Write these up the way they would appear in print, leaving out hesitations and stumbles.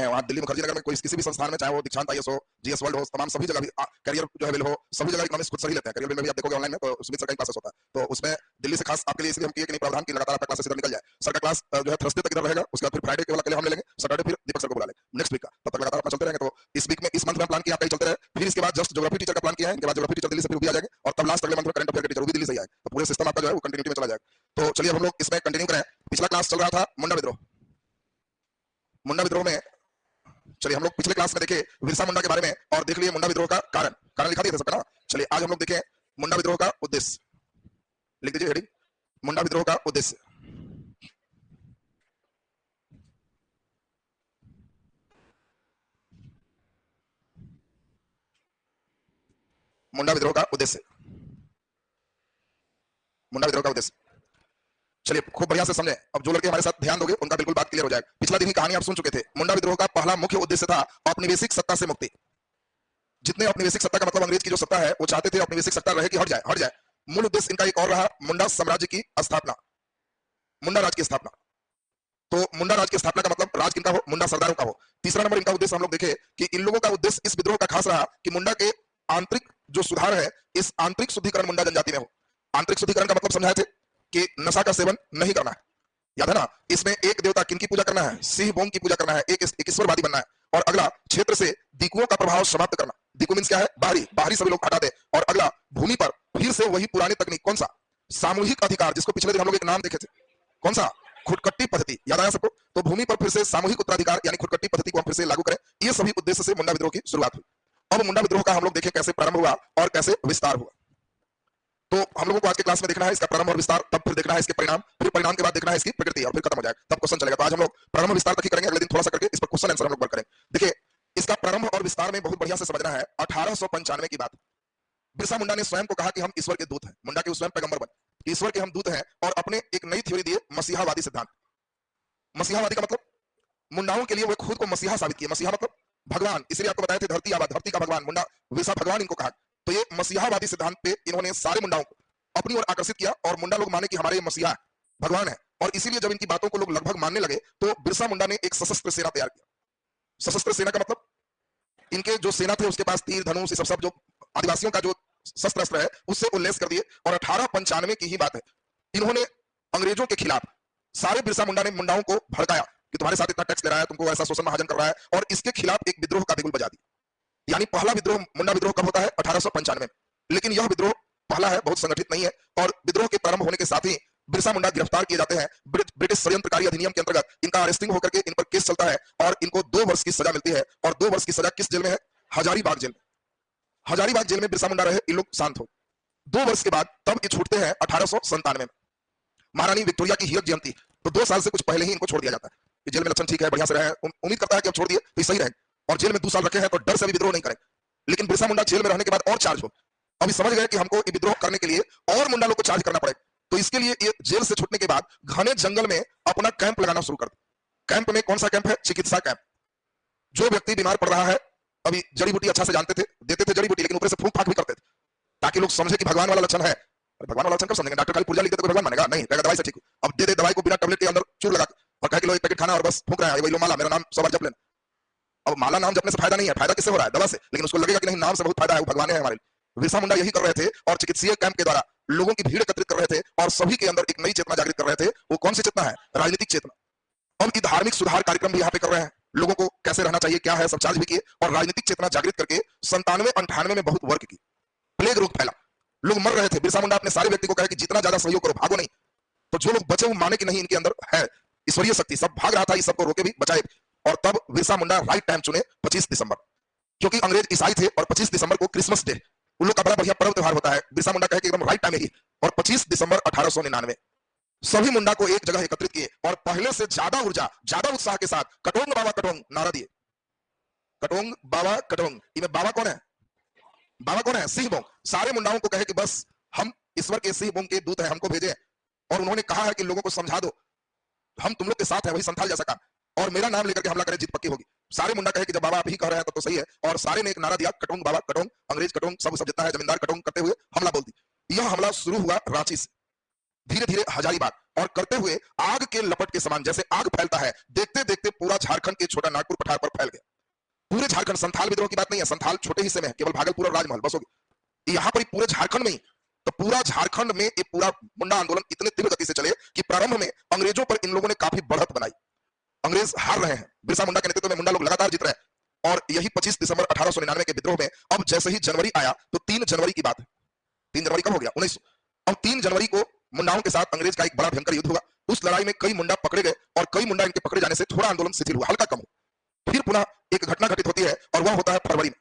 हैं वहाँ दिल्ली मुखर्जी नगर में कोई किसी भी संस्थान में, चाहे वो दीक्षांत आईएएस हो, जीएस वर्ल्ड हो, तमाम सभी जगह भी करियर जो है हो, सभी जगह इकोनॉमिक्स खुद सही लेते हैं। करियर में भी आप देखोगे ऑनलाइन में तो उसमें सर का क्लासेस होता है, तो उसमें दिल्ली से खास आपके लिए इसलिए हम किए कि नहीं प्रावधान की लगातार आपका क्लासेस इधर निकल जाए। सर का क्लास जो है थर्सडे तक इधर रहेगा, उसके बाद फिर फ्राइडे केवल अकेले हम ले लेंगे, सैटरडे फिर दीपक सर को बुला लेंगे नेक्स्ट वीक का, तब तक लगातार अपना चलते रहेंगे। तो इस वीक में इस मंथ में प्लान किया आपका चलते रहे, फिर इसके बाद जस्ट ज्योग्राफी टीचर का प्लान किया है, इनके बाद ज्योग्राफी टीचर दिल्ली से फिर भी आ जाएंगे और तब लास्ट अगले मंथ में करंट अफेयर के टीचर भी दिल्ली से ही आएंगे, तो पूरे सिस्टम आपका जो है वो कंटिन्यूटी में चला जाएगा। तो चलिए हम लोग इसमें कंटिन्यू करें। पिछला क्लास चल रहा था मुंडा विद्रोह। मुंडा विद्रोह में चलिए हम लोग पिछले क्लास में देखे बिरसा मुंडा के बारे में और देख लिए मुंडा विद्रोह का कारण लिखा दिया था सबका ना। चलिए आज हम लोग देखें मुंडा विद्रोह का उद्देश्य, लिख दीजिए हेडिंग, मुंडा विद्रोह का उद्देश्य। मुंडा विद्रोह का उद्देश्य, मुंडा विद्रोह का उद्देश्य। चलिए खूब बढ़िया से समझे। अब जो लड़के हमारे साथ ध्यान दोगे उनका बिल्कुल बात क्लियर हो जाएगा। पिछला दिन ही कहानी आप सुन चुके थे। मुंडा विद्रोह का पहला मुख्य उद्देश्य था औपनिवेशिक सत्ता से मुक्ति। जितने औपनिवेशिक सत्ता का मतलब अंग्रेज की जो सत्ता है वो चाहते थे औपनिवेशिक सत्ता रहे कि हट जाए। मूल उद्देश्य इनका एक और रहा, मुंडा साम्राज्य की स्थापना, मुंडा राज की स्थापना। तो मुंडा राज की स्थापना का मतलब राज किनका हो, मुंडा सरदारों का हो। तीसरा नंबर इनका उद्देश्य हम लोग देखे कि इन लोगों का उद्देश्य इस विद्रोह का खास रहा कि मुंडा के आंतरिक जो सुधार है, इस आंतरिक शुद्धिकरण मुंडा जनजाति में हो। आंतरिक शुद्धिकरण का मतलब समझाए थे कि नशा का सेवन नहीं करना है, याद है ना। इसमें एक देवता किनकी पूजा करना है, सिंह बोंग की पूजा करना है, एक ईश्वरवादी बनना है। और अगला क्षेत्र से दिकुओं का प्रभाव समाप्त करना। दिकु मींस क्या है, बाहरी सभी लोग हटा दे। और अगला भूमि पर फिर से वही पुरानी तकनीक, कौन सा, सामूहिक अधिकार, जिसको पिछले दिन हम लोग एक नाम देखे थे, कौन सा, खुटकट्टी पद्धति, याद आया सबको। तो भूमि पर फिर से सामूहिक उत्तराधिकार यानी खुटकट्टी पद्धति को हम फिर से लागू करें, ये सभी उद्देश्य से मुंडा विद्रोह की शुरुआत हुई। अब मुंडा विद्रोह का हम लोग देखें कैसे प्रारंभ हुआ और कैसे विस्तार हुआ। तो हम लोगों को आज के क्लास में देखना है इसका प्रारंभ और विस्तार, तब फिर देखना है इसके परिणाम, फिर परिणाम के बाद देखना है इसकी प्रकृति और फिर खत्म हो जाएगा, तब क्वेश्चन चलेगा। तो आज हम लोग प्रारंभ विस्तार तक ही करेंगे, अगले दिन थोड़ा सा करके इस पर क्वेश्चन आंसर हम लोग करेंगे। देखिए इसका प्रारंभ और विस्तार में बहुत बढ़िया से समझना है। 1895 की बात, बिरसा मुंडा ने स्वयं को कहा कि हम ईश्वर के दूत हैं। मुंडा के स्वयं पैगंबर बने, ईश्वर के हम दूत हैं, और अपने एक नई थ्योरी दिए, मसीहावादी सिद्धांत। मसीहावादी का मतलब मुंडाओं के लिए वो खुद को मसीहा साबित किए। मसीहा मतलब भगवान, इसलिए आपको बताया थे धरती का भगवान, मुंडा बिरसा भगवान इनको कहा। तो ये मसीहावादी सिद्धांत पे इन्होंने सारे मुंडाओं को अपनी ओर आकर्षित किया और मुंडा लोग माने कि हमारे ये मसीहा भगवान है। और इसीलिए जब इनकी बातों को लोग लगभग मानने लगे तो बिरसा मुंडा ने एक सशस्त्र सेना तैयार किया। सशस्त्र सेना का मतलब इनके जो सेना थे उसके पास तीर धनुष सब जो आदिवासियों का जो शस्त्र अस्त्र है उससे उल्लेस कर दिए। और 1895 की ही बात है, इन्होंने अंग्रेजों के खिलाफ सारे बिरसा मुंडा ने मुंडाओं को भड़काया कि तुम्हारे साथ इतना टैक्स ले रहा है, तुमको ऐसा शोषण महाजन कर रहा है, और इसके खिलाफ एक विद्रोह का बिगुल बजा दिया। यानी पहला विद्रोह, मुंडा विद्रोह कब होता है, 1895 में। लेकिन यह विद्रोह पहला है, बहुत संगठित नहीं है। और विद्रोह के प्रारंभ होने के साथ ही बिरसा मुंडा गिरफ्तार किए जाते हैं। ब्रिटिश षड्यंत्रकारी अधिनियम के अंतर्गत इनका अरेस्टिंग होकर के इन पर केस चलता है और इनको 2 वर्ष की सजा मिलती है। और 2 वर्ष की सजा किस जेल में है, हजारीबाग जेल में। हजारीबाग जेल में बिरसा मुंडा रहे, इन लोग शांत हो। 2 वर्ष के बाद तब ये छूटते हैं 1897 में। महारानी विक्टोरिया की हीरक जयंती, तो 2 साल से कुछ पहले ही इनको छोड़ दिया जाता है कि जेल में लक्षण ठीक है, बढ़िया से रहे, उम्मीद करता है कि अब छोड़ दिए तो सही रहे। और जेल में 2 साल रखे हैं तो डर से भी विद्रोह नहीं करें। लेकिन बिरसा मुंडा जेल में रहने के बाद और चार्ज हो, अभी समझ गए कि हमको विद्रोह करने के लिए और मुंडा लोग को चार्ज करना पड़ेगा। तो इसके लिए ये जेल से छूटने के बाद घने जंगल में अपना कैंप लगाना शुरू कर दिया। कैंप में कौन सा कैंप है, चिकित्सा कैंप। जो व्यक्ति बीमार पड़ रहा है, अभी जड़ी बूटी अच्छा से जानते थे, देते थे जड़ी बूटी, लेकिन ऊपर से फूंक फाक भी करते थे ताकि लोग समझे कि भगवान वाला लक्षण है। भगवान वाला लक्षण कब समझेंगे, डॉक्टर खाली पुर्जा लिख देते तो भगवान मानेगा नहीं, कहेगा दवाई से ठीक हो। अब दे दे दवाई को बिना टैबलेट के अंदर चूर लगा और कहे कि लो एक पैकेट खाना और बस फूंक रहा है, वही लो माला, मेरा नाम 100 बार जप लेना। अब माला नाम जपने से फायदा नहीं है, फायदा किससे हो रहा है, दवा से, लेकिन उसको लगेगा कि नहीं नाम से बहुत फायदा है, वो भगवान है हमारे लिए। बिरसा मुंडा यही कर रहे थे और चिकित्सीय कैंप के द्वारा लोगों की भीड़ एकत्रित कर रहे थे और सभी के अंदर एक नई चेतना जागृत कर रहे थे। वो कौन सी चेतना है, राजनीतिक चेतना। अब ये धार्मिक सुधार कार्यक्रम भी यहाँ पे कर रहे हैं, लोगों को कैसे रहना चाहिए क्या है सब चार्ज भी किए और राजनीतिक चेतना जागृत करके 97-98 में बहुत वर्क की। प्लेग रोग फैला, लोग मर रहे थे। बिरसा मुंडा अपने सारे व्यक्ति को कहे कि जितना ज्यादा सहयोग करो, भागो नहीं। तो जो लोग बचे वो माने कि नहीं इनके अंदर है ईश्वरीय शक्ति, सब भाग रहा था, इस सबको रोके भी बचाए। और तब बिरसा मुंडा राइट टाइम चुने 25 दिसंबर, क्योंकि अंग्रेज ईसाई थे और 25 दिसंबर को क्रिसमस डे उन लोग का बड़ा बढ़िया पर्व त्योहार होता है। बिरसा मुंडा कहे कि एकदम राइट टाइम है। और 25 दिसंबर 1899 सभी मुंडा को एक जगह एकत्रित किए और पहले से ज्यादा ऊर्जा, ज्यादा उत्साह के साथ कटोंग बाबा कटोंग नारा दिए। कटोंग बाबा कटोंग, इनमें बाबा कौन है, बाबा कौन है, सिंह बोंग। सारे मुंडाओं को कहे कि बस हम ईश्वर के सिंह बोंग के दूत हैं, हमको भेजे। और उन्होंने कहा है कि लोगों को समझा दो हम तुम लोग के साथ है, वही संथाल जैसा काम, और मेरा नाम लेकर के हमला करें, जीत पक्की होगी। सारे मुंडा कहे कि जब बाबा आप ही कह रहे हैं तो सही है। और सारे ने एक नारा दिया, कटोंग बाबा कटोंग, अंग्रेज कटोंग, सब जितना है जमींदार कटोंग, करते हुए हमला बोल दी। यह हमला शुरू हुआ रांची से, धीरे धीरे हजारीबाग, और करते हुए आग के लपट के समान, जैसे आग फैलता है, देखते देखते पूरा झारखंड के छोटा नागपुर पठार पर फैल गया। पूरे झारखंड, संथाल विद्रोह की बात नहीं है, संथाल छोटे हिस्से में है, केवल भागलपुर और राजमहल बस होगी, यहां पर पूरे झारखंड में ही। तो पूरा झारखंड में ये पूरा मुंडा आंदोलन इतने तीव्र गति से चले कि प्रारंभ में अंग्रेजों पर इन लोगों ने काफी बढ़त बनाई। अंग्रेज हार रहे हैं, बिरसा मुंडा के नेतृत्व में मुंडा लोग लगातार जीत रहे हैं। और यही 25 दिसंबर 1899 के विद्रोह में अब जैसे ही जनवरी आया तो 3 जनवरी की बात है। 3 जनवरी कब हो गया? 1900। अब 3 जनवरी को मुंडाओं के साथ अंग्रेज का एक बड़ा भयंकर युद्ध हुआ। उस लड़ाई में कई मुंडा पकड़े गए और कई मुंडा इनके पकड़े जाने से थोड़ा आंदोलन शिथिल हुआ, हल्का कम हुआ। फिर पुनः एक घटना घटित होती है और वह होता है फरवरी में।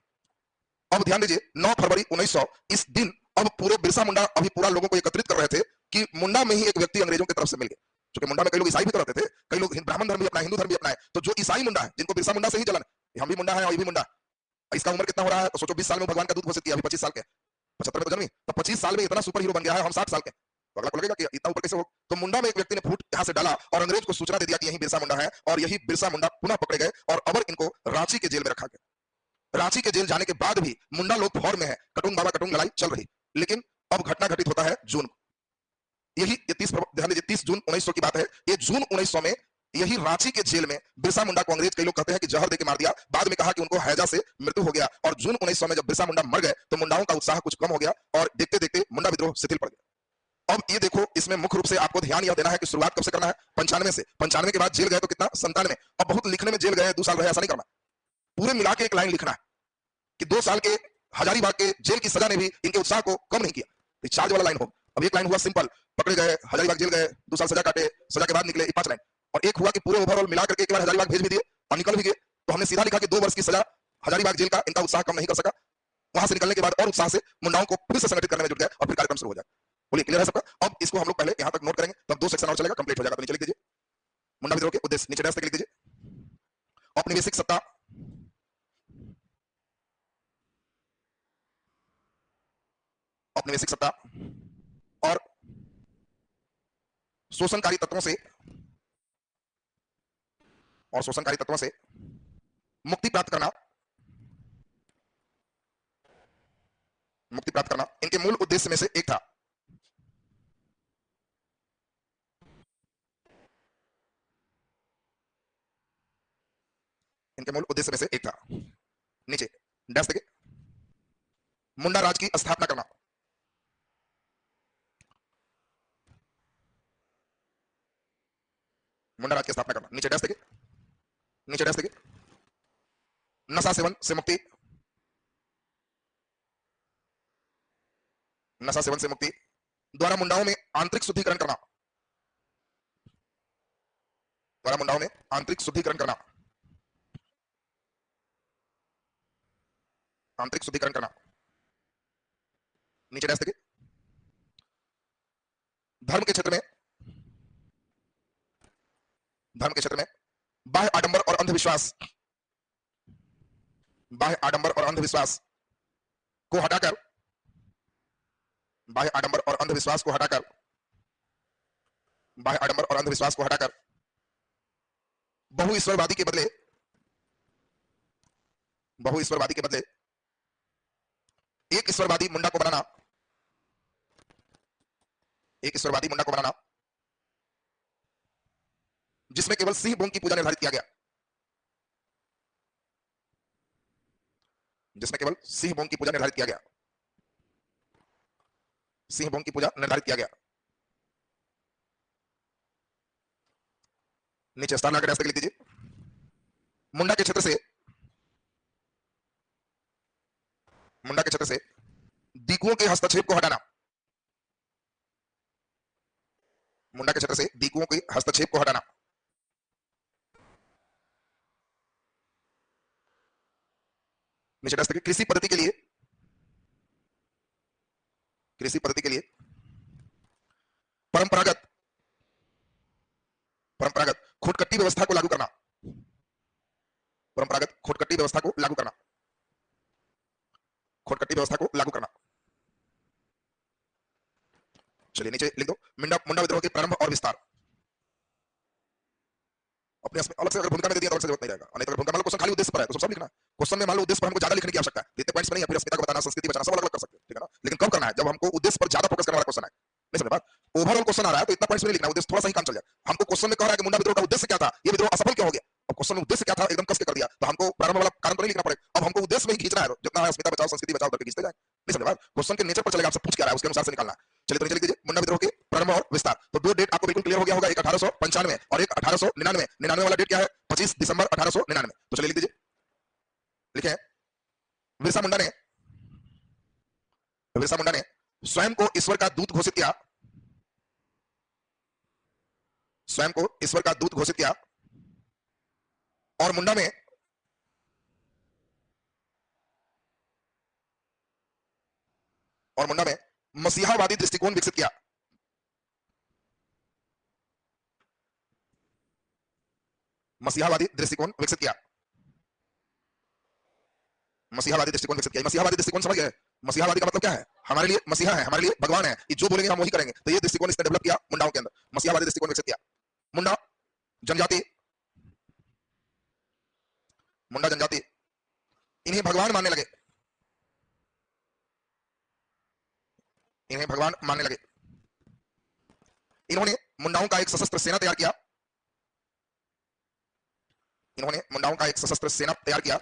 अब ध्यान दीजिए, 9 फरवरी 1900, इस दिन अब पूरे बिरसा मुंडा अभी पूरा लोगों को एकत्रित कर रहे थे कि मुंडा में ही एक व्यक्ति अंग्रेजों की तरफ से मिल गया। क्योंकि मुंडा में कई लोग ईसाई भी रहते थे, कई लोग ब्राह्मण धर्म भी अपनाए, हिंदू धर्म भी अपनाए। तो जो ईसाई मुंडा है, जिनको बिरसा मुंडा से ही जलन, हम भी मुंडा है और ये भी मुंडा, इसका उम्र कितना हो रहा है तो सोचो, 20 साल में भगवान का दूध घोषित किया, अभी 25 साल के, 75 में तो जन्मी, तो 25 साल में इतना सुपर हीरो बन गया है, हम 60 साल के, तो अगला को लगेगा कि इतना ऊपर कैसे हो। तो मुंडा में एक व्यक्ति ने फूट यहां से डाला और अंग्रेज को सूचना दे दिया कि यही बिरसा मुंडा है, और यही बिरसा मुंडा पुनः पकड़े गए और अबर इनको रांची के जेल में रखा गया। रांची के जेल जाने के बाद भी मुंडा लोग फौर में है, कटुंग बाबा कटुंग लड़ाई चल रही। लेकिन अब घटना घटित होता है जून को, यही 30 जून 1900 की बात है। ये जून 1900 में यही रांची के जेल में बिरसा मुंडा को अंग्रेज, कई लोग कहते हैं कि जहर देके मार दिया, बाद में कहा कि उनको हैजा से मृत्यु हो गया। और जून 1900 में जब बिरसा मुंडा मर गए तो मुंडाओं का उत्साह कुछ कम हो गया और देखते देखते मुंडा विद्रोह शिथिल पड़ गया। अब ये देखो, इसमें मुख्य रूप से आपको ध्यान यह देना है कि शुरुआत कब से करना है? 95 से। 95 के बाद जेल गए तो कितना? 97। अब बहुत लिखने में जेल गए 2 साल रहे, ऐसा नहीं करना, पूरे मिला के एक लाइन लिखना है कि 2 साल के हजारीबाग के जेल की सजा ने भी इनके उत्साह को कम नहीं किया। चार्ज वाला लाइन हो। अब एक लाइन हुआ सिंपल, पकड़े गए, हजारीबाग जेल गए, 2 साल सजा काटे, सजा के बाद निकले, 5 लाइन। और एक हुआ कि पूरे ओवरऑल मिला करके एक बार हजारीबाग भेज भी दिए और निकल भी गए, तो हमने सीधा लिखा कि 2 वर्ष की सजा हजारीबाग जेल का इनका उत्साह कम नहीं कर सका। वहां से निकलने के बाद और उत्साह से मुंडाओं को फिर से संगठित करने में जुट गए और फिर कार्यक्रम शुरू हो जाए। बोलिए, क्लियर है सबका? अब इसको हम लोग पहले यहां तक नोट करेंगे, तब 2 सेक्शन और चलेगा, कंप्लीट हो जाएगा। तो नीचे लिख दीजिए मुंडा विद्रोह के उद्देश्य, नीचे डैश तक लिख दीजिए। औपनिवेशिक सत्ता, औपनिवेशिक सत्ता और शोषणकारी तत्वों से मुक्ति प्राप्त करना, इनके मूल उद्देश्य में से एक था। इनके मूल उद्देश्य में से एक था। नीचे डैश देखिए, मुंडा राज की स्थापना करना। मुंडा राज की स्थापना करना। नीचे डैश देखिए, नशा सेवन से मुक्ति, नशा सेवन से मुक्ति द्वारा मुंडाओं में आंतरिक शुद्धिकरण करना, आंतरिक शुद्धिकरण करना, आंतरिक शुद्धिकरण करना। नीचे डैश देखिए, धर्म के क्षेत्र में बाह्य आडंबर और अंधविश्वास, को हटाकर, बहु ईश्वरवादी के बदले एक ईश्वरवादी मुंडा को बनाना, जिसमें केवल सिंह बोंग की पूजा निर्धारित किया गया, सिंह बोंग की पूजा निर्धारित किया गया। नीचे स्टार लगा के लिख दीजिए, मुंडा के क्षेत्र से दीकुओं के हस्तक्षेप को हटाना, नीचे डैश देखिए, कृषि पद्धति के लिए परंपरागत खोटकट्टी व्यवस्था को लागू करना, चलिए नीचे लिख दो, मुंडा विद्रोह के प्रारंभ और विस्तार। अपने अलग से अगर भूमिका में दे दिया तो अलग से जरूरत नहीं रहेगा, नहीं तो भूमिका मान लो क्वेश्चन खाली उद्देश्य पर है तो सब लिखना है। क्वेश्चन में मान लो उद्देश्य पर हमको ज्यादा लिखने की आवश्यकता है, इतने पॉइंट्स में नहीं है, फिर अस्मिता को बताना, संस्कृति बचाना, सब अलग अलग कर सकते हैं, ठीक है ना। लेकिन कम करना है जब हमको उद्देश्य पर ज्यादा फोकस करने वाला क्वेश्चन है, नहीं समझ बात। ओवरऑल क्वेश्चन आ रहा है तो इतना पॉइंट्स नहीं लिखना, उद्देश्य थोड़ा सा ही काम चल जाए। हमको क्वेश्चन में कह रहा है कि मुंडा विद्रोह का उद्देश्य क्या था, ये विद्रोह असफल क्यों हो गया। अब क्वेश्चन में उद्देश्य क्या था एकदम कस के कर दिया, तो हमको प्रारंभ वाला कारण तो नहीं लिखना पड़ेगा, अब हमको उद्देश्य में ही खींचना है, जितना है अस्मिता बचाओ संस्कृति बचाओ करके खींचते जाए। नहीं समझ बात, क्वेश्चन के नेचर पर चलेगा, आपसे पूछ क्या रहा है उसके अनुसार से निकालना है। चलिए तो नीचे लिख दीजिए मुंडा विद्रोह के प्रारंभ और विस्तार। तो दो डेट आपको बिल्कुल क्लियर हो गया होगा, एक 1895 और एक 1899। 99 वाला डेट क्या है, 25 दिसंबर 1899। तो चलिए लिख दीजिए, लिखे बिरसा मुंडा ने स्वयं को ईश्वर का दूत घोषित किया, स्वयं को ईश्वर का दूत घोषित किया और मुंडा में मसीहावादी दृष्टिकोण विकसित किया। मसीहावादी दृष्टिकोण विकसित किया, मसीहावादी दृष्टिकोण विकसित किया। मसीहावादी दृष्टिकोण समझ गए, मसीहावादी का मतलब क्या है, हमारे लिए मसीहा है, हमारे लिए भगवान है, ये जो बोलेंगे हम वही करेंगे। तो ये दृष्टिकोण इसने डेवलप किया मुंडाओं के अंदर, मसीहावादी दृष्टिकोण विकसित किया। मुंडा जनजाति इन्हें भगवान मानने लगे, इन्हें भगवान मानने लगे। इन्होंने मुंडाओं का एक सशस्त्र सेना तैयार किया, इन्होंने मुंडाओं का एक सशस्त्र सेना तैयार किया,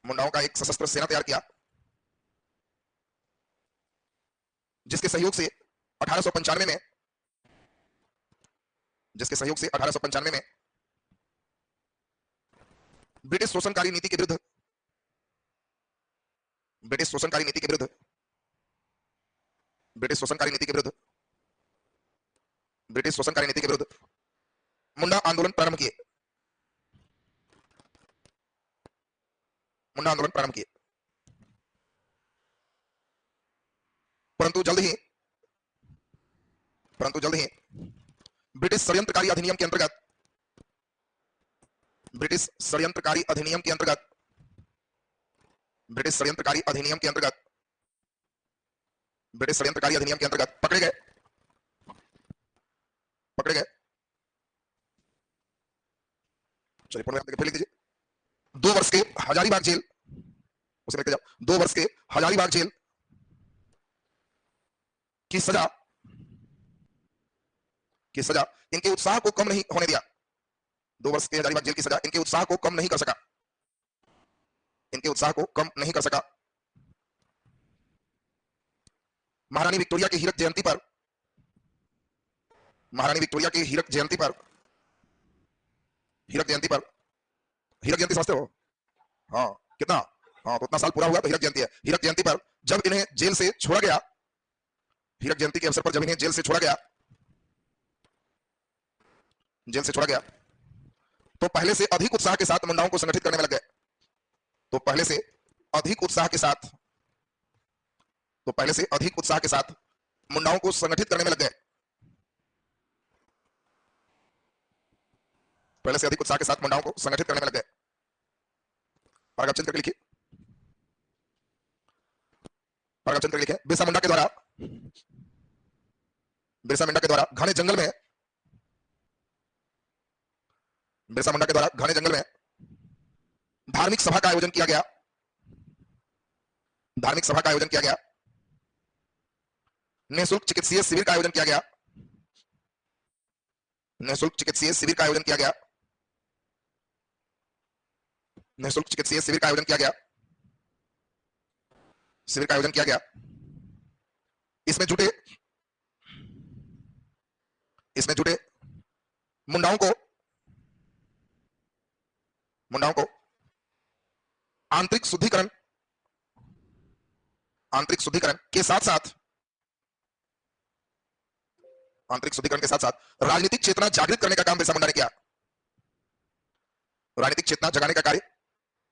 मुंडाओं का एक सशस्त्र सेना तैयार किया, जिसके सहयोग से 1895 में, जिसके सहयोग से 1895 में ब्रिटिश शोषणकारी नीति के विरुद्ध, ब्रिटिश शोषणकारी नीति के विरुद्ध, ब्रिटिश शोषणकारी नीति के विरुद्ध, ब्रिटिश शोषणकारी नीति के विरुद्ध मुंडा आंदोलन प्रारंभ किए, मुंडा आंदोलन प्रारंभ किए। परंतु जल्द ही ब्रिटिश षड्यंत्रकारी अधिनियम के अंतर्गत, ब्रिटिश षड्यंत्रकारी अधिनियम के अंतर्गत, ब्रिटिश षड्यंत्रकारी अधिनियम के अंतर्गत, ब्रिटिश षड्यंत्रकारी अधिनियम के अंतर्गत पकड़े गए, पकड़े गए। चलिए फिर लिख दीजिए, 2 वर्ष के हजारीबाग जेल, उसे लिखते जाओ, 2 वर्ष के हजारीबाग जेल की सजा, इनके उत्साह को कम नहीं होने दिया। 2 वर्ष के हजारीबाग जेल की सजा इनके उत्साह को कम नहीं कर सका, इनके उत्साह को कम नहीं कर सका। महारानी विक्टोरिया की हीरक जयंती पर, महारानी विक्टोरिया की हीरक जयंती पर, हीरक जयंती पर, हीरक जयंती समझते हो, हाँ कितना, हाँ तो उतना साल पूरा हुआ तो हीरक जयंती है। हीरक जयंती पर जब इन्हें जेल से छोड़ा गया, हीरक जयंती के अवसर पर जब इन्हें जेल से छोड़ा गया, जेल से छोड़ा गया, तो पहले से अधिक उत्साह के साथ मुंडाओं को संगठित करने में लग गए, तो पहले से अधिक उत्साह के साथ, तो पहले से अधिक उत्साह के साथ मुंडाओं को संगठित करने में लग गए, पहले से अधिक उत्साह के साथ मुंडाओं को संगठित करने में लग गए। पैराग्राफ चेंज करके लिखिए, पैराग्राफ चेंज करके लिखिए, बिरसा मुंडा के द्वारा, बिरसा मुंडा के द्वारा घने जंगल में, बिरसा मुंडा के द्वारा घने जंगल में धार्मिक सभा का आयोजन किया गया, धार्मिक सभा का आयोजन किया गया, निःशुल्क चिकित्सीय शिविर का आयोजन किया गया, निःशुल्क चिकित्सीय शिविर का आयोजन किया गया, निःशुल्क चिकित्सीय शिविर का आयोजन किया गया, शिविर का आयोजन किया गया। इसमें जुटे, इसमें जुटे मुंडाओं को, मुंडाओं को आंतरिक शुद्धिकरण, आंतरिक शुद्धिकरण के साथ साथ, आंतरिक शुद्धिकरण के साथ साथ राजनीतिक चेतना जागृत करने का काम बिरसा मुंडा ने किया, राजनीतिक चेतना जगाने का कार्य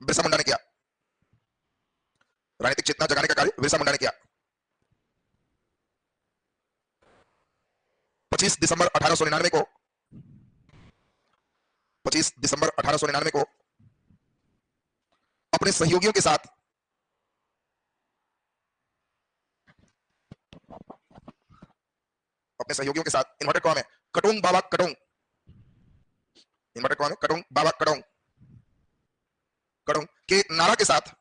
बिरसा मुंडा ने किया, राजनीतिक चेतना जगाने का कार्य बिरसा मुंडा ने किया। 25 दिसंबर 1899 को, 25 दिसंबर 1899 को अपने सहयोगियों के साथ, अपने सहयोगियों के साथ इन्वर्टेड कॉमा में कटोंग बाबा कटोंग, इन्वर्टेड कॉमा में कटोंग बाबा कटोंग, कटोंग के नारा के साथ,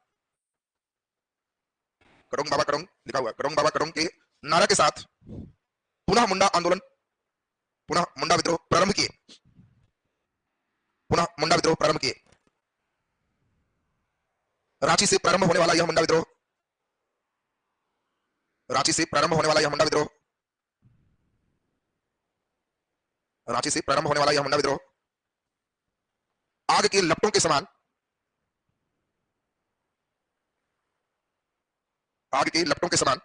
करोंग बाबा करोंग लिखा हुआ, करोंग बाबा करोंग के नारा के साथ पुनः मुंडा आंदोलन, पुनः मुंडा विद्रोह प्रारंभ किए, पुनः मुंडा विद्रोह प्रारंभ किए। रांची से प्रारंभ होने वाला यह मुंडा विद्रोह, रांची से प्रारंभ होने वाला यह मुंडा विद्रोह, रांची से प्रारंभ होने वाला यह मुंडा विद्रोह आग के लपटों के समान, आग के लपटों के समान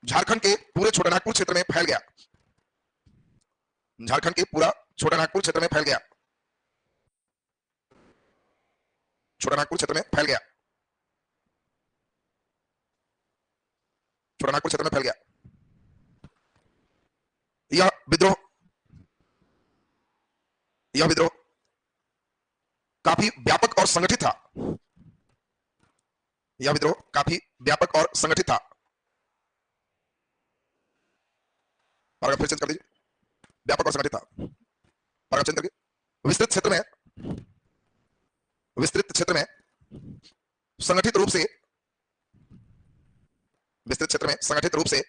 झारखंड के पूरे छोटानागपुर क्षेत्र में फैल गया, झारखंड के पूरा छोटानागपुर क्षेत्र में फैल गया, छोटानागपुर क्षेत्र में फैल गया, छोटानागपुर क्षेत्र में फैल गया। यह विद्रोह, यह विद्रोह काफी व्यापक और संगठित था, यह विद्रोह काफी व्यापक और संगठित था। फिर चेंज कर दीजिए, व्यापक और संगठित था, चेंज करके विस्तृत क्षेत्र में, विस्तृत क्षेत्र में संगठित रूप से, विस्तृत क्षेत्र में संगठित रूप से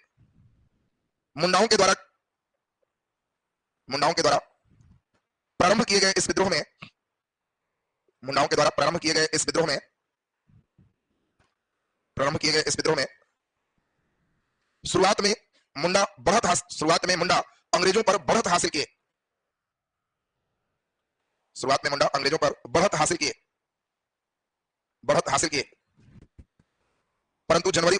मुंडाओं के द्वारा, मुंडाओं के द्वारा प्रारंभ किए गए इस विद्रोह में, मुंडाओं के द्वारा प्रारंभ किए गए इस विद्रोह में, प्रारंभ किए गए इस विद्रोह में शुरुआत में मुंडा बढ़त, शुरुआत में मुंडा अंग्रेजों पर बढ़त हासिल किए, शुरुआत में मुंडा अंग्रेजों पर बढ़त हासिल किए, बढ़त हासिल किए। परंतु जनवरी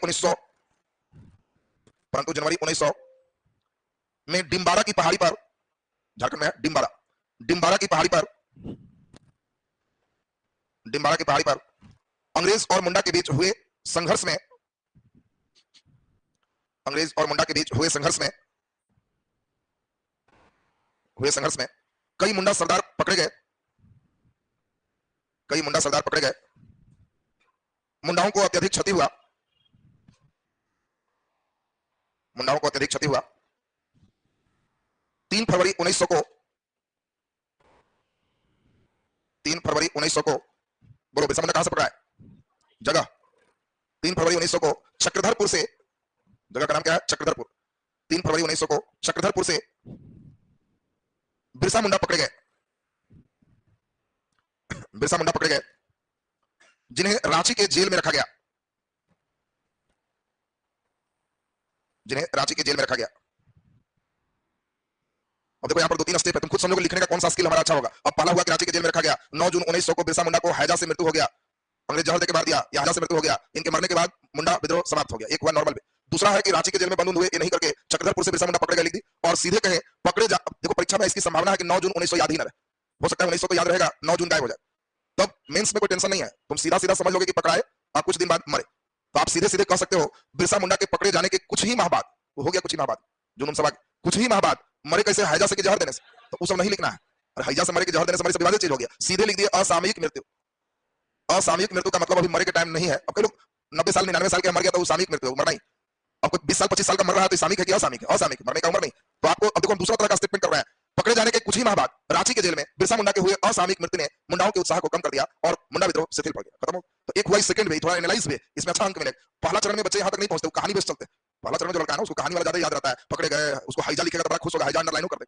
1900 में डिम्बारा की पहाड़ी पर, झारखंड में डिम्बारा, डिम्बारा की पहाड़ी पर, डिम्बारा की पहाड़ी पर अंग्रेज और मुंडा के बीच हुए संघर्ष में, अंग्रेज और मुंडा के बीच हुए संघर्ष में, हुए संघर्ष में कई मुंडा सरदार पकड़े गए, कई मुंडा सरदार पकड़े गए, मुंडाओं को अत्यधिक क्षति हुआ, मुंडाओं को अत्यधिक क्षति हुआ। 3 फरवरी 1900 को, 3 फरवरी 1900 को, बोलो बिरसा मुंडा कहां से पकड़ा है? जगह। 3 फरवरी 1900 को चक्रधरपुर से, जगह का नाम क्या है? चक्रधरपुर। 3 फरवरी 1900 को चक्रधरपुर से बिरसा मुंडा पकड़े गए, बिरसा मुंडा पकड़े गए, जिन्हें रांची के जेल में रखा गया, जिन्हें रांची के जेल में रखा गया। अब देखो यहां पर 2-3 स्टेप है, तुम खुद समझोगे लिखने का कौन सा स्किल हमारा अच्छा होगा। अब पहला हुआ कि रांची के जेल में रखा गया। 9 जून 1900 को बिरसा मुंडा को हैजा से मृत्यु हो गया, अंग्रेज जहर देके मार दिया, या हैजा से मृत्यु हो गया। इनके मरने के बाद मुंडा विद्रोह समाप्त हो गया। एक हुआ नॉर्मल। दूसरा है कि रांची के जेल में बंद हुए, ये नहीं करके चक्रधरपुर से बिरसा मुंडा पकड़े गए, लिख दी। और सीधे कहे पकड़े जा, देखो परीक्षा में इसकी संभावना है कि 9 जून 1900 याद ही ना रहे, हो सकता है 1900 तो याद रहेगा, 9 जून गायब हो जाए। तब मेंस में कोई टेंशन नहीं है, तुम सीधा सीधा समझ लोगे कि पकड़ाए और कुछ दिन बाद मरे, तो आप सीधे सीधे कह सकते हो बिरसा मुंडा के पकड़े जाने के कुछ ही माह बाद, वो हो गया कुछ ही माह बाद, जुनून सभा कुछ ही माह बाद मरे कैसे? हैजा से के जहर देने से। तो वो सब नहीं लिखना है, और हैजा से मरे के जहर देने से मरे से विवादित चीज हो गया, सीधे लिख दिए असामयिक मृत्यु। असामयिक मृत्यु का मतलब अभी मरे के टाइम नहीं है। अब कई लोग 90 साल 99 साल के मर गया तो वो सामयिक मृत्यु, मरना ही। अब कोई 20 साल 25 साल का मर रहा है तो सामयिक है कि असामयिक? असामयिक, मरने का उम्र नहीं। तो आपको अब देखो हम दूसरा तरह का स्टेटमेंट कर रहे हैं। पकड़े जाने के कुछ ही माह बाद रांची के जेल में बिरसा मुंडा के हुए असामयिक मृत्यु ने मुंडाओं के उत्साह को कम कर दिया और मुंडा विद्रोह शिथिल पड़ गया, खत्म हो। तो एक हुआ सेकंड वे, थोड़ा एनालाइज वे, इसमें अच्छा अंक मिलेगा। पहला चरण में बच्चे यहां तक नहीं पहुंचते, कहानी बेस चलते। पहला चरण में जो लड़का है ना उसको कहानी वाला ज्यादा याद रहता है, पकड़े गए, उसको हाइजा लिखेगा तो बड़ा खुश होगा, हाइजा अंडरलाइन कर दे।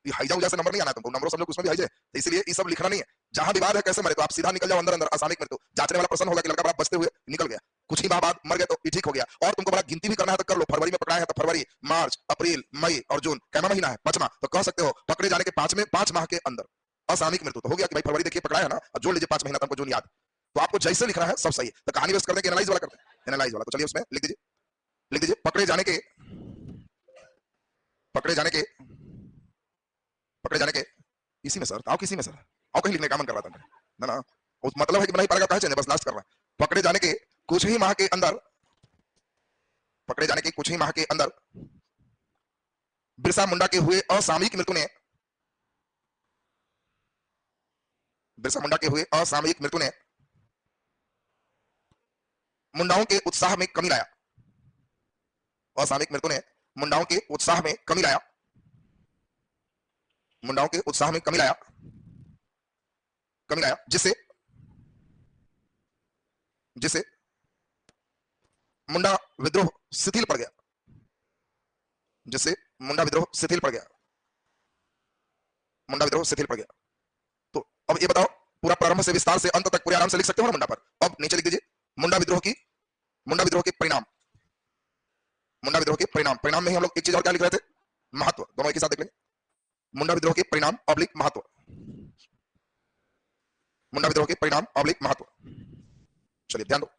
ये हाइजा उजा से नंबर नहीं आना तुमको, नंबर समझो उसमें भी हाइजा है। तो इसलिए ये सब लिखना नहीं है। जहां विवाद है कैसे मरे तो आप सीधा निकल जाओ अंदर अंदर असामयिक मृत्यु। जांचने वाला प्रश्न होगा कि लड़का बड़ा बचते हुए निकल गया, कुछ ही माह बाद मर गया तो ये ठीक हो गया। और तुमको बड़ा गिनती भी करना है तो कर लो, फरवरी में पकड़ाया है तो फरवरी, मार्च, अप्रैल, मई और जून, कैमा महीना है? 5वां। तो कह सकते हो पकड़े जाने के 5 माह के अंदर असामयिक मृत्यु। तो हो गया कि भाई फरवरी देखिए पकड़ाया है ना, अब जोड़ लीजिए 5 महीना, तुमको जून याद। तो आपको जैसे लिखना है सब सही है। तो कहानी वेस्ट करने के एनालाइज वाला करते हैं, एनालाइज वाला। तो चलिए उसमें लिख दीजिए, लिख दीजिए पकड़े जाने के, पकड़े जाने के, पकड़े जाने के, इसी में सर आओ, किसी में सर आओ, कहीं लिखने का मन कर रहा था ना ना, उस मतलब है कि बना ही पाएगा, कहे चेंज, बस लास्ट कर रहा है। पकड़े जाने के कुछ ही माह के अंदर, पकड़े जाने के कुछ ही माह के अंदर बिरसा मुंडा के हुए असामयिक मृत्यु ने, बिरसा मुंडा के हुए असामयिक मृत्यु ने मुंडाओं के उत्साह में कमी लाया, असामयिक मृत्यु ने मुंडाओं के उत्साह में कमी लाया, मुंडाओं के उत्साह में कमी लाया, कमी लाया, जिससे, जिससे मुंडा विद्रोह शिथिल पड़ गया, जिससे मुंडा विद्रोह शिथिल पड़ गया, मुंडा विद्रोह शिथिल पड़ गया। तो अब ये बताओ, पूरा प्रारंभ से विस्तार से अंत तक पूरे आराम से लिख सकते हो ना मुंडा पर। अब नीचे लिख दीजिए मुंडा विद्रोह के परिणाम, मुंडा विद्रोह के परिणाम। परिणाम में ही हम लोग एक चीज और क्या लिख रहे थे, महत्व। दोनों एक ही साथ देख लेंगे। मुंडा विद्रोह के परिणाम ऑब्लिक महत्व, मुंडा विद्रोह के परिणाम ऑब्लिक महत्व। चलिए ध्यान दो।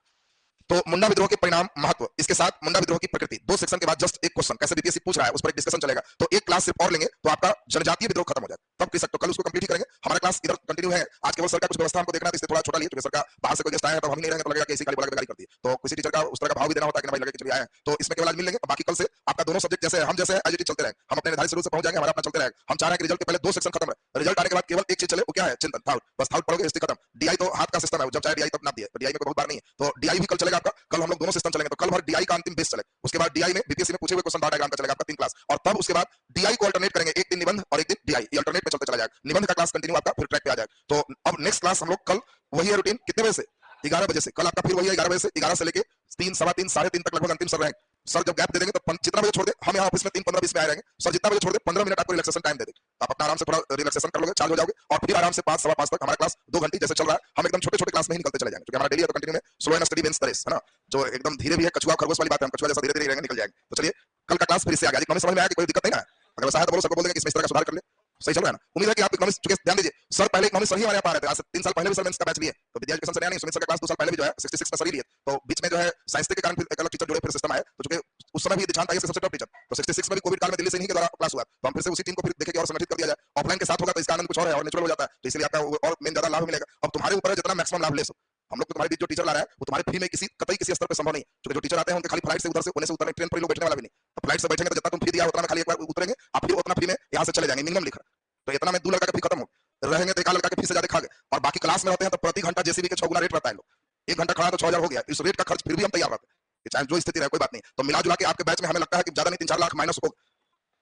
तो मुंडा विद्रोह के परिणाम महत्व, इसके साथ मुंडा विद्रोह की प्रकृति। दो सेक्शन के बाद जस्ट एक क्वेश्चन, कैसे बीपीएससी पूछ रहा है उस पर एक डिस्कशन चलेगा। तो एक क्लास सिर्फ और लेंगे तो आपका जनजातीय विद्रोह खत्म हो जाएगा, तब कर सकते हो। कल उसको कंप्लीट ही करेंगे। हमारा क्लास इधर कंटिन्यू है। आज केवल सर का कुछ व्यवस्था हमको देखना है, इसलिए थोड़ा छोटा लिए, क्योंकि सर का बाहर से कोई गेस्ट आया है तो हम ही नहीं रहेंगे तो लगेगा कि इसी गाली बोला करती है। तो किसी टीचर का उस तरह का भाव भी देना होता है कि भाई लगे कि चलिए आए हैं। तो इसमें केवल आज मिल लेंगे। बाकी कल से आपका दोनों सब्जेक्ट जैसे हम जैसे एज इट इज चलते रहे, हम अपने निर्धारित शेड्यूल से पहुंच जाएंगे, हमारा अपना चलते रहेगा। हम चाह रहे हैं कि रिजल्ट के पहले दो सेक्शन खत्म है, रिजल्ट आने के बाद केवल एक चीज चले, वो क्या है, चिंतन, थाउट। बस थाउट पढ़ोगे, हिस्ट्री खत्म। डीआई तो हाथ का सिस्टम है, जब चाहे डीआई तब ना दिए, तो डीआई में बहुत बार नहीं है। तो डीआई भी कल चलेगा आपका। कल हम लोग दोनों सिस्टम चलेंगे। तो कल भर डीआई का अंतिम बेस चले, उसके बाद डीआई में बीपीएससी में पूछे हुए क्वेश्चन डायग्राम का चलेगा आपका 3 क्लास, और तब उसके बाद डीआई को अल्टरनेट करेंगे। एक दिन निबंध और एक दिन डीआई, ये अल्टरनेट पे चलते चला जाएगा। निबंध का क्लास कंटिन्यू आपका फिर ट्रैक पे आ जाएगा। तो अब नेक्स्ट क्लास हम लोग कल वही है रूटीन, कितने बजे से, 11 बजे से। कल आपका फिर वही है 11 बजे से, 11 से लेके 3, सवा 3, साढ़े 3 तक लगभग अंतिम सर रहेंगे। सर जब गैप दे देंगे तो जितना बजे छोड़ दे, हम यहाँ ऑफिस में 3, 15, 20 में आए रहेंगे। सर जितना बजे छोड़ दे 15 मिनट आपको रिलैक्सेशन टाइम दे दे, आप अपना आराम से थोड़ा रिलैक्सेशन कर लोगे, चार्ज हो जाओगे, और फिर आराम से 5, सवा 5 तक हमारा क्लास 2 घंटे जैसे चल रहा है, हम एकदम छोटे छोटे क्लास में ही निकलते चले जाएंगे। क्योंकि हमारा डेली तो कंटिन्यू में slow and steady wins the race, है ना। जो एकदम धीरे भी है, कछुआ खरगोश वाली बात है, हम कछुआ जैसा धीरे धीरे निकल जाएंगे। तो चलिए कल का क्लास फिर से आ गया। इकोनॉमिक्स समझ में आया कि कोई दिक्कत नहीं ना है? अगर वैसा है तो बोलो, सबको बोल देंगे कि इसमें इस तरह का सुधार कर ले। सही चल रहा है ना? उम्मीद है कि आप इकोनॉमिक्स, चूंकि ध्यान दीजिए सर पहले इकोनॉमिक्स सही हमारे यहाँ पा रहे थे, आज से 3 साल पहले भी सर मेंस का बैच लिए, तो विद्या एजुकेशन से नया नहीं, सुमित सर का क्लास 2 साल पहले भी जो है 66 में सर ही लिए। तो बीच में जो है साइंस के कारण फिर एक अलग टीचर जुड़े, फिर सिस्टम आया। तो चूंकि उस समय भी दीक्षांत आई सबसे टॉप टीचर, तो 66 में भी कोविड काल में दिल्ली से नहीं के द्वारा क्लास हुआ, तो हम फिर से उसी टीम को फिर देखें कि और संगठित कर दिया जाए। ऑफलाइन के साथ होगा तो इसका आनंद कुछ और है और नेचुरल हो जाता है, तो इसलिए आपका और मेन ज्यादा लाभ मिलेगा। अब तुम्हारे ऊपर है जितना मैक्सिमम लाभ ले सको। हम लोग तो तुम्हारे बीच जो टीचर ला रहा है वो तुम्हारे फ्री में किसी कतई किसी स्तर पे संभव नहीं, क्योंकि जो टीचर आते हैं उनके खाली फ्लाइट से उधर से होने से उतरने, ट्रेन पर लोग बैठने वाला भी नहीं। तो फ्लाइट से बैठेंगे तो जितना तुम फ्री दिया उतना में खाली एक बार उतरेंगे, आप फिर उतना फ्री में यहाँ से चले जाएंगे, मिनिमम लिखा। तो इतना में 2 लड़का का फी खत्म हो रहेंगे, तो 1 लड़का के फी से ज्यादा खा गए। और बाकी क्लास में रहते हैं तो प्रति घंटा जेसीबी के 6 गुना रेट रहता है। लोग 1 घंटा खड़ा तो 6000 हो गया, इस रेट का खर्च फिर भी हम तैयार रहते हैं, चाहे जो स्थिति रहे, कोई बात नहीं। तो मिला जुला के आपके बैच में हमें लगता है कि ज्यादा नहीं 3-4 लाख माइनस होगा।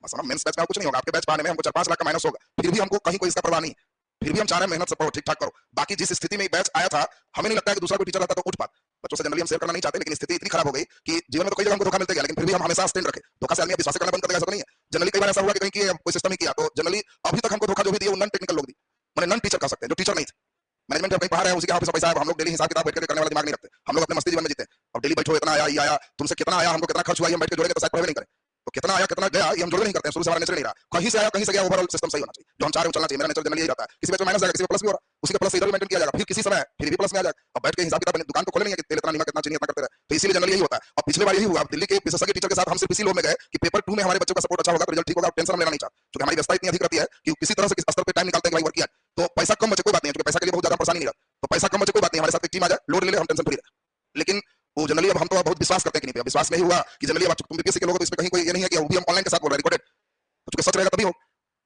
मसला मेंस बैच में कुछ नहीं होगा, आपके बैच पाने में हमको 4-5 लाख का माइनस होगा, फिर भी हमको कहीं कोई इसका परवाह नहीं। फिर भी हम चाह रहे हैं मेहनत से पढ़ो, ठीक ठाक करो। बाकी जिस स्थिति में बैच आया था, हमें नहीं लगता है कि दूसरा कोई टीचर रहता तो उठ पाता। बच्चों से जनरली हम शेयर करना नहीं चाहते, लेकिन स्थिति इतनी खराब हो गई कि जीवन में तो कई जगह हमको धोखा मिलता गया, लेकिन फिर भी हम हमेशा स्टैंड रखे। धोखा से आदमी विश्वास करना बंद कर देगा, ऐसा नहीं है। जनरली कई बार ऐसा हुआ कि कहीं कोई सिस्टम ही किया, तो जनरली अभी तक हमको धोखा जो भी दिया वो नॉन टेक्निकल लोग दी, मैंने नॉन टीचर कह सकते हैं, जो टीचर नहीं थे। मैनेजमेंट जब कहीं बाहर है, उसी के ऑफिस में पैसा है, हम लोग डेली हिसाब किताब बैठ के करने वाला दिमाग नहीं रखते। हम लोग अपने मस्ती जीवन में जीते हैं। अब डेली बैठो, इतना आया, ये आया, तुमसे कितना आया, हमको कितना खर्च हुआ, हम बैठ के जोड़ेंगे तो शायद पढ़े नहीं करें। तो कितना आया कितना गया ये हम जोड़ नहीं करते हैं, शुरू से हमारा नेचर नहीं रहा। कहीं से आया कहीं से गया, ओवरऑल सिस्टम सही होना चाहिए, जो हम चाह रहे हैं चलना चाहिए। मेरा नेचर जनरली यही रहता है, किसी में माइनस जाएगा, किसी में प्लस भी हो रहा है, उसी का प्लस इधर भी मेंटेन किया जाएगा, फिर किसी समय फिर भी प्लस में आ जाएगा। अब बैठ के हिसाब किताब दुकान तो खोले नहीं है कि तेल इतना नमक कितना चीनी इतना करते रहे, तो इसीलिए जनरली यही होता है। अब पिछले बार यही हुआ, दिल्ली के विशेषज्ञ टीचर के साथ हम सिर्फ इसी लोग में गए कि पेपर 2 में हमारे बच्चों का सपोर्ट अच्छा होगा तो रिजल्ट ठीक होगा, टेंशन हम लेना नहीं चाहते, क्योंकि हमारी व्यवस्था इतनी अधिक रहती है कि किसी तरह से स्तर पे टाइम निकालते हैं कि भाई वर्क किया। तो पैसा कम बचे कोई बात नहीं, क्योंकि पैसा के लिए बहुत ज्यादा परेशानी नहीं रहती, तो पैसा कम बचे कोई बात नहीं, हमारे साथ एक टीम आ जाए, लोड ले ले, हम टेंशन फ्री रहे। लेकिन वो जनरली अब हम तो बहुत विश्वास करते हैं कि नहीं, विश्वास नहीं हुआ कि जनरली अब तुम बीपीएससी के लोग, तो इसमें कहीं कोई ये नहीं है कि वो भी हम ऑनलाइन के साथ बोल रहे हैं रिकॉर्डेड, तो चूंकि सच रहेगा तभी हो,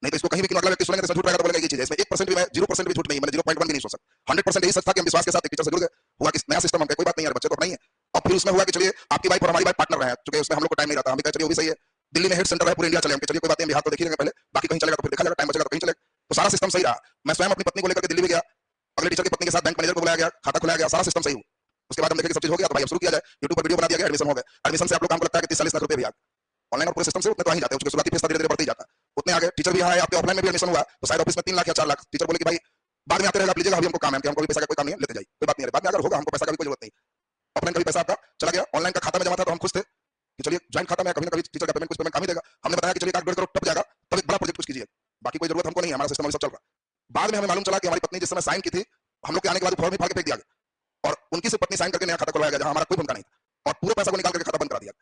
नहीं तो इसको कहीं भी मतलब व्यक्ति सुनेंगे तो झूठ रहेगा तो बोलेगा ये चीज है। इसमें 1% भी मैं 0% भी झूठ नहीं, मैंने 0.1 भी नहीं सोच सकता। 100% यही सच था कि हम विश्वास के साथ टीचर से जुड़ गए, हुआ कि नया सिस्टम हम कोई बात नहीं यार, बच्चे तो अपना ही है। अब फिर उसमें हुआ कि चलिए आपकी वाइफ और हमारी वाइफ पार्टनर रहे, क्योंकि उसमें हम लोग को टाइम नहीं रहता, हम भी कह चलिए वो भी सही है, दिल्ली में हेड सेंटर है, पूरे इंडिया चले, हम चलिए कोई बात नहीं, बिहार तो देख लेंगे पहले, बाकी कहीं चलेगा तो फिर देखा जाएगा, टाइम बचेगा तो कहीं चलेगा। तो सारा सिस्टम सही रहा। मैं स्वयं अपनी पत्नी को लेकर दिल्ली भी गया, अगले टीचर की पत्नी के साथ बैंक मैनेजर को बुलाया गया, खाता खुलाया गया, सारा सिस्टम सही हुआ। उसके बाद हम देखे कि सब चीज हो गया, तो भाई अब शुरू किया जाए, यूट्यूब पर वीडियो बना दिया गया, एडमिशन हो गया। एडमिशन से आप लोग काम को लगता है कि 30-40 लाख रुपए भी आ गए ऑनलाइन, और पूरे सिस्टम से उतने तो आ ही जाते हैं, शुरुआती फीस धीरे धीरे बढ़ती जाता है, उतने आगे। टीचर भी यहाँ है, आपके ऑफलाइन में भी एडमिशन हुआ तो शायद ऑफिस में 3 लाख या 4 लाख। टीचर बोले कि भाई बाद में आते रहेगा, आप लीजिएगा, अभी हमको काम है, कि हमको भी पैसा का कोई काम नहीं है, लेते जाइए, कोई बात नहीं है, बाद में अगर होगा हमको पैसा का भी कोई जरूरत नहीं। ऑफलाइन का भी पैसा आपका चला गया, ऑनलाइन का खाता में जमा था, तो हम खुश थे कि चलिए ज्वाइंट खाता में कभी ना कभी टीचर का पेमेंट कुछ पेमेंट काम ही देगा। हमने बताया कि चलिए 1.5 करोड़ टप जाएगा, तब एक बड़ा प्रोजेक्ट कुछ कीजिए, बाकी कोई जरूरत हमको नहीं है, हमारा सिस्टम अभी सब चल रहा है। बाद में हमें मालूम चला कि हमारी पत्नी जिस समय साइन की थी, हम लोग के आने के बाद फॉर्म ही फाड़ के फेंक दिया गया, और उनकी से पत्नी साइन करके नया खाता खुलवाया गया, जहां हमारा कोई भूमिका नहीं था, और पूरे पैसा को निकाल करके खाता बंद करा दिया,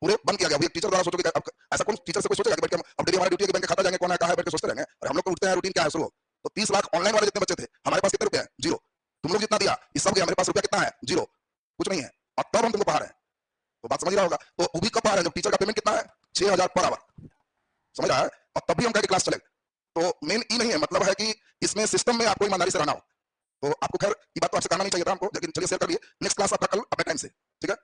पूरे बंद किया गया। एक टीचर द्वारा सोचो कि ऐसा कौन टीचर से कोई सोचेगा कि बैठ के अब डेली हमारी ड्यूटी है कि बैंक खाता जाएंगे, कौन है कहां है, बैठ के सोचते रहेंगे, और हम लोग को उठते हैं रूटीन क्या है शुरू हो। तो 30 लाख ऑनलाइन वाले जितने बच्चे थे, हमारे पास कितने रुपए हैं, 0। तुम लोग जितना दिया इस सब गया, मेरे पास रुपया कितना है, 0, कुछ नहीं है, और तब हम तुमको पढ़ा रहे हैं। तो बात समझ रहा होगा। तो वो भी कब पढ़ा रहे हैं, जब टीचर का पेमेंट कितना है, 6000 पर आवर, समझ रहा है, और तब भी हम कह के क्लास चले। तो मेन ई नहीं है, मतलब है कि इसमें सिस्टम में आपको ईमानदारी से रहना हो। तो आपको खैर ये बात तो आपसे कहना नहीं चाहिए था हमको, लेकिन चलिए शेयर कर लिए। नेक्स्ट क्लास आपका कल अपने टाइम से, ठीक है।